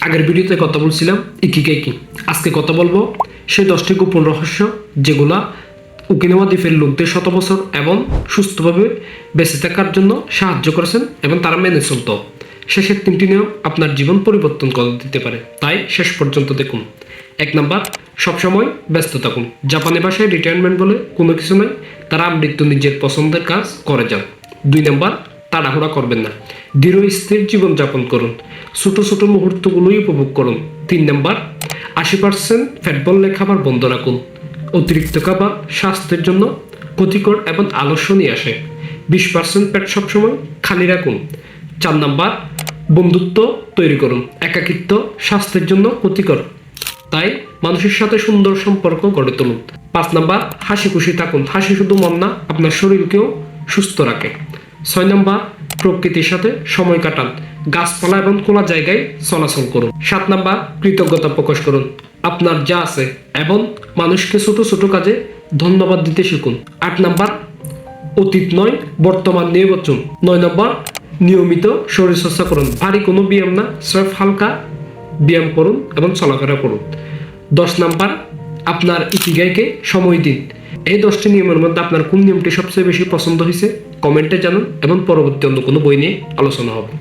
আগের ভিডিওতে কথা বলছিলাম ইকিগাই কি। আজকে কথা বলবো সেই 10টি গোপন রহস্য যেগুলা ওকিনাওয়া দ্বীপের লোকদের শত বছর এবং সুস্থভাবে বেঁচে থাকার জন্য সাহায্য করেছেন এবং তারা মেনে চলত। শেষের 3টি নিয়ম আপনার জীবন পরিবর্তন করে দিতে পারে, তাই শেষ পর্যন্ত দেখুন। 1 নাম্বার, সবসময় ব্যস্ত থাকুন। জাপানি ভাষায় রিটায়ারমেন্ট বলে কোনো কিছু নয়, তারা আমৃত্যু নিজের পছন্দের কাজ করে যান। 2 নাম্বার, তাড়াহুড়া করবেন না, দৃঢ় স্থির জীবনযাপন করুন, ছোট ছোট মুহূর্তগুলোই উপভোগ করুন। 3 নাম্বার, 80% ফ্যাট বললে খাবার বন্ধ রাখুন। অতিরিক্ত খাবার স্বাস্থ্যের জন্য ক্ষতিকর এবং আলস্য নিয়ে আসে। 20% পেট সবসময় খালি রাখুন। 4 নাম্বার, বন্ধুত্ব তৈরি করুন। একাকিত্ব স্বাস্থ্যের জন্য ক্ষতিকর, তাই মানুষের সাথে সুন্দর সম্পর্ক গড়ে তুলুন। 5 নাম্বার, হাসি খুশি থাকুন। হাসি শুধু মন না, আপনার শরীরকেও সুস্থ রাখে। 6 নাম্বার, প্রকৃতির সাথে সময় কাটান। গাছপালা এবং খোলা জায়গায় চলাচল করুন। 7 নাম্বার, কৃতজ্ঞতা প্রকাশ করুন আপনার যা আছে এবং মানুষকে ছোট ছোট কাজে ধন্যবাদ দিতে শিখুন। 8 নাম্বার, অতীত নয় বর্তমান নিয়ে বাঁচুন। 9 নাম্বার, নিয়মিত শরীরচর্চা করুন। ভারী কোনো ব্যায়াম না, স্রেফ হালকা ব্যায়াম করুন এবং চলাফেরা করুন। 10 নাম্বার, আপনার ইকিগাইকে সময় দিন। এই 10টি নিয়মের মধ্যে আপনার কোন নিয়মটি সবচেয়ে বেশি পছন্দ হয়েছে কমেন্টে জানান এবং পরবর্তী অন্য কোনো বই নিয়ে আলোচনা হবে।